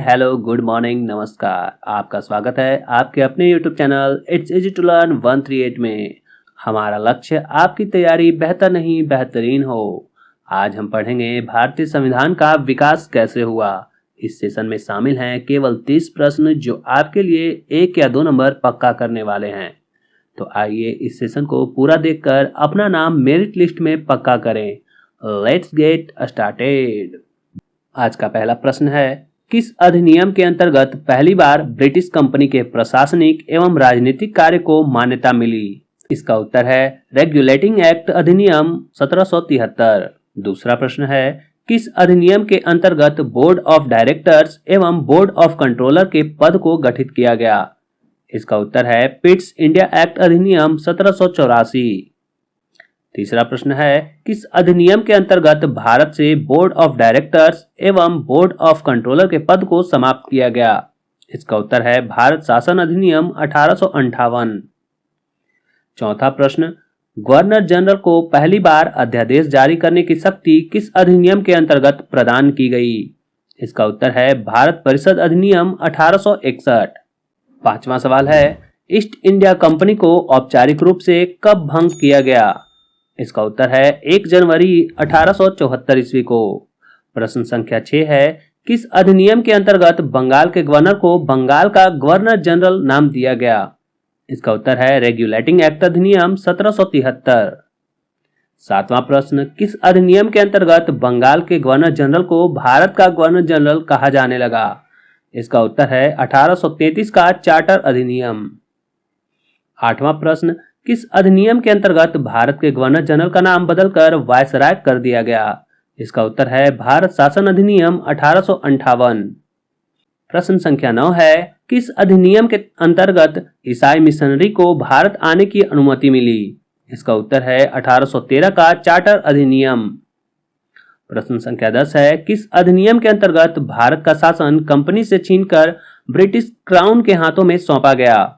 Hello, good morning, नमस्कार। आपका स्वागत है आपके अपने YouTube channel it's easy to learn 138 में। हमारा लक्ष्य आपकी तैयारी बेहतर नहीं बेहतरीन हो। आज हम पढ़ेंगे भारतीय संविधान का विकास कैसे हुआ। इस सेशन में शामिल हैं केवल 30 प्रश्न जो आपके लिए 1 या 2 नंबर पक्का करने वाले हैं। तो आइए इस सेशन को पूरा देखकर अपना नाम मेरिट लिस्ट में पक्का करें। Let's get started. आज का पहला प्रश्न है, किस अधिनियम के अंतर्गत पहली बार ब्रिटिश कंपनी के प्रशासनिक एवं राजनीतिक कार्य को मान्यता मिली। इसका उत्तर है रेगुलेटिंग एक्ट अधिनियम 1773। दूसरा प्रश्न है, किस अधिनियम के अंतर्गत बोर्ड ऑफ डायरेक्टर्स एवं बोर्ड ऑफ कंट्रोलर के पद को गठित किया गया। इसका उत्तर है पिट्स इंडिया एक्ट अधिनियम 1784। तीसरा प्रश्न है, किस अधिनियम के अंतर्गत भारत से बोर्ड ऑफ डायरेक्टर्स एवं बोर्ड ऑफ कंट्रोलर के पद को समाप्त किया गया। इसका उत्तर है भारत शासन अधिनियम 1858। चौथा प्रश्न, गवर्नर जनरल को पहली बार अध्यादेश जारी करने की शक्ति किस अधिनियम के अंतर्गत प्रदान की गई। इसका उत्तर है भारत परिषद अधिनियम 1861। पांचवा सवाल है, ईस्ट इंडिया कंपनी को औपचारिक रूप से कब भंग किया गया। इसका उत्तर है 1 जनवरी 1874 ईस्वी को। प्रश्न संख्या 6 है, किस अधिनियम के अंतर्गत बंगाल के गवर्नर को बंगाल का गवर्नर जनरल नाम दिया गया। इसका उत्तर है रेगुलेटिंग एक्ट अधिनियम 1773। सातवां प्रश्न, किस अधिनियम के अंतर्गत बंगाल के गवर्नर जनरल को भारत का गवर्नर जनरल कहा जाने लगा। इसका उत्तर है 1833 का चार्टर अधिनियम। आठवां प्रश्न, किस अधिनियम के अंतर्गत भारत के गवर्नर जनरल का नाम बदलकर वायसराय कर दिया गया। इसका उत्तर है भारत शासन अधिनियम 1858। प्रश्न संख्या 9 है, किस अधिनियम के अंतर्गत ईसाई मिशनरी को भारत आने की अनुमति मिली। इसका उत्तर है 1813 का चार्टर अधिनियम। प्रश्न संख्या 10 है, किस अधिनियम के अंतर्गत भारत का शासन कंपनी से छीनकर ब्रिटिश क्राउन के हाथों में सौंपा गया।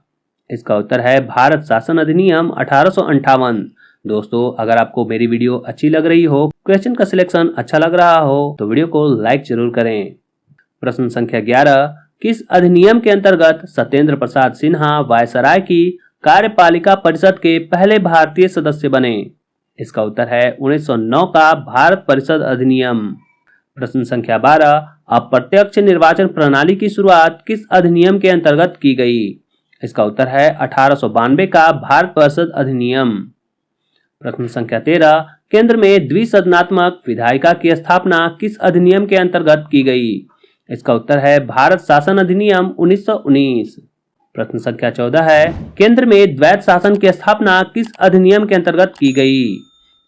इसका उत्तर है भारत शासन अधिनियम 1858। दोस्तों, अगर आपको मेरी वीडियो अच्छी लग रही हो, क्वेश्चन का सिलेक्शन अच्छा लग रहा हो तो वीडियो को लाइक जरूर करें। प्रश्न संख्या 11, किस अधिनियम के अंतर्गत सत्येंद्र प्रसाद सिन्हा वायसराय की कार्यपालिका परिषद के पहले भारतीय सदस्य बने। इसका उत्तर है 1909 का भारत परिषद अधिनियम। प्रश्न संख्या 12, अप्रत्यक्ष निर्वाचन प्रणाली की शुरुआत किस अधिनियम के अंतर्गत की गई। इसका उत्तर है 1892 का भारत परिषद अधिनियम। प्रश्न संख्या 13, केंद्र में द्विसदनात्मक विधायिका की स्थापना किस अधिनियम के अंतर्गत की गई। इसका उत्तर है भारत शासन अधिनियम 1919। प्रश्न संख्या 14 है, केंद्र में द्वैत शासन की स्थापना किस अधिनियम के अंतर्गत की गई।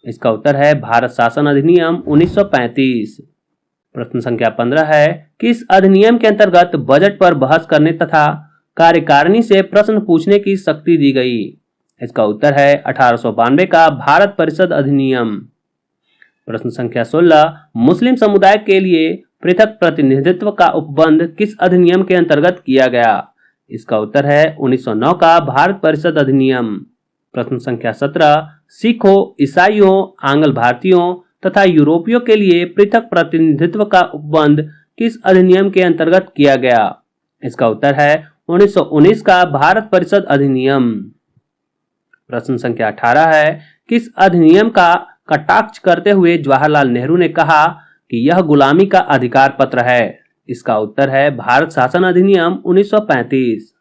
इसका उत्तर है भारत शासन अधिनियम 1935। प्रश्न संख्या 15 है, किस अधिनियम के अंतर्गत बजट पर बहस करने तथा कार्यकारिणी से प्रश्न पूछने की शक्ति दी गई। इसका उत्तर है 1892 का भारत परिषद अधिनियम। प्रश्न संख्या 16, मुस्लिम समुदाय के लिए पृथक प्रतिनिधित्व का उपबंध किस अधिनियम के अंतर्गत किया गया। इसका उत्तर है 1909 का भारत परिषद अधिनियम। प्रश्न संख्या 17, सिखों, ईसाइयों, आंग्ल भारतीयों तथा यूरोपियों के लिए पृथक प्रतिनिधित्व का उपबंध किस अधिनियम के अंतर्गत किया गया। इसका उत्तर है 1919 का भारत परिषद अधिनियम। प्रश्न संख्या 18 है, किस अधिनियम का कटाक्ष करते हुए जवाहरलाल नेहरू ने कहा कि यह गुलामी का अधिकार पत्र है। इसका उत्तर है भारत शासन अधिनियम 1935।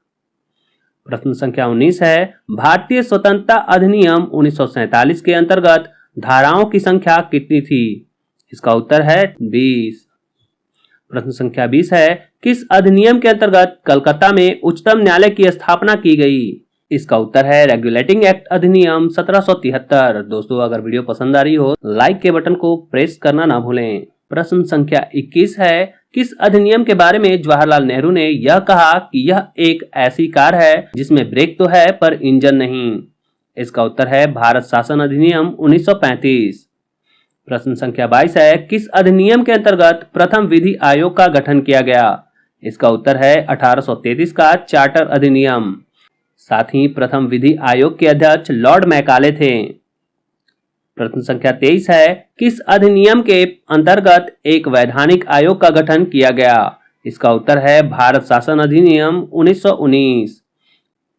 प्रश्न संख्या 19 है, भारतीय स्वतंत्रता अधिनियम 1947 के अंतर्गत धाराओं की संख्या कितनी थी। इसका उत्तर है 20। प्रश्न संख्या 20 है, किस अधिनियम के अंतर्गत कलकत्ता में उच्चतम न्यायालय की स्थापना की गई। इसका उत्तर है रेगुलेटिंग एक्ट अधिनियम 1773। दोस्तों, अगर वीडियो पसंद आ रही हो लाइक के बटन को प्रेस करना ना भूलें। प्रश्न संख्या 21 है, किस अधिनियम के बारे में जवाहरलाल नेहरू ने यह कहा कि यह एक ऐसी कार है जिसमें ब्रेक तो है पर इंजन नहीं। इसका उत्तर है भारत शासन अधिनियम 1935। प्रश्न संख्या 22 है, किस अधिनियम के अंतर्गत प्रथम विधि आयोग का गठन किया गया। इसका उत्तर है 1833 का चार्टर अधिनियम। साथ ही प्रथम विधि आयोग के अध्यक्ष लॉर्ड मैकाले थे। प्रश्न संख्या 23 है, किस अधिनियम के अंतर्गत एक वैधानिक आयोग का गठन किया गया। इसका उत्तर है भारत शासन अधिनियम 1919।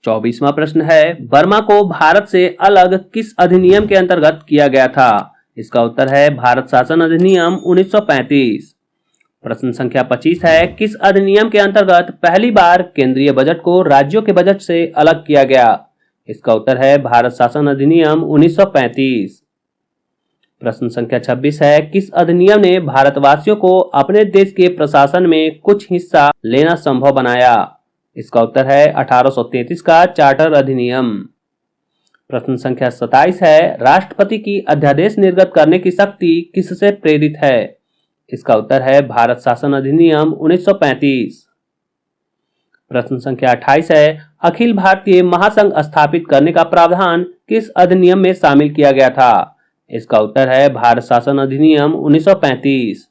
24वां प्रश्न है, बर्मा को भारत से अलग किस अधिनियम के अंतर्गत किया गया था? इसका उत्तर है भारत शासन अधिनियम 1935। प्रश्न संख्या 25 है, किस अधिनियम के अंतर्गत पहली बार केंद्रीय बजट को राज्यों के बजट से अलग किया गया? इसका उत्तर है भारत शासन अधिनियम 1935। प्रश्न संख्या 26 है, किस अधिनियम ने भारतवासियों को अपने देश के प्रशासन में कुछ हिस्सा लेना संभव बनाया? इसका उत्तर है 1833 का चार्टर अधिनियम। प्रश्न संख्या 27 है, राष्ट्रपति की अध्यादेश निर्गत करने की शक्ति किससे प्रेरित है? इसका उत्तर है भारत शासन अधिनियम 1935। प्रश्न संख्या 28 है, अखिल भारतीय महासंघ स्थापित करने का प्रावधान किस अधिनियम में शामिल किया गया था? इसका उत्तर है भारत शासन अधिनियम 1935।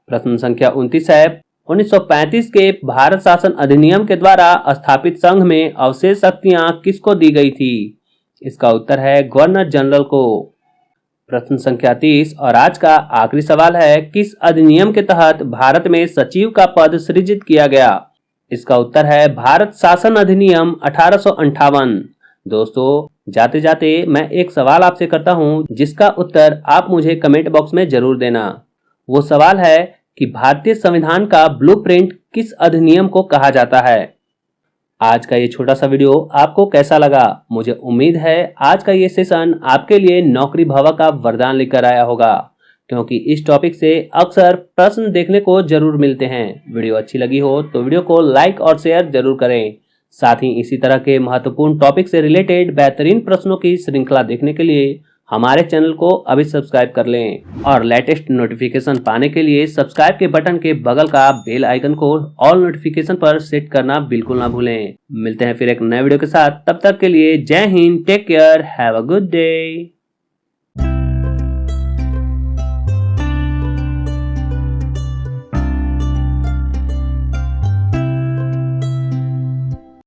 प्रश्न संख्या 29 है, 1935 के भारत शासन अधिनियम के द्वारा स्थापित संघ में अवशेष शक्तियां किसको दी गई थी? इसका उत्तर है गवर्नर जनरल को। प्रश्न संख्या 30 और आज का आखिरी सवाल है, किस अधिनियम के तहत भारत में सचिव का पद सृजित किया गया? इसका उत्तर है भारत शासन अधिनियम 1858। दोस्तों, जाते जाते मैं एक सवाल आपसे करता हूं, जिसका उत्तर आप मुझे कमेंट बॉक्स में जरूर देना। वो सवाल है कि भारतीय संविधान का ब्लूप्रिंट किस अधिनियम को कहा जाता है? आज का ये छोटा सा वीडियो आपको कैसा लगा? मुझे उम्मीद है आज का ये सेशन आपके लिए नौकरी भवा का वरदान लेकर आया होगा, क्योंकि इस टॉपिक से अक्सर प्रश्न देखने को जरूर मिलते हैं। वीडियो अच्छी लगी हो तो वीडियो को लाइक और शेयर जरूर करें। साथ ही इसी तरह के महत्वपूर्ण टॉपिक से रिलेटेड बेहतरीन प्रश्नों की श्रृंखला देखने के लिए हमारे चैनल को अभी सब्सक्राइब कर लें और लेटेस्ट नोटिफिकेशन पाने के लिए सब्सक्राइब के बटन के बगल का बेल आइकन को ऑल नोटिफिकेशन पर सेट करना बिल्कुल ना भूलें। मिलते हैं फिर एक नए वीडियो के साथ, तब तक के लिए जय Hind, take care, have a good day.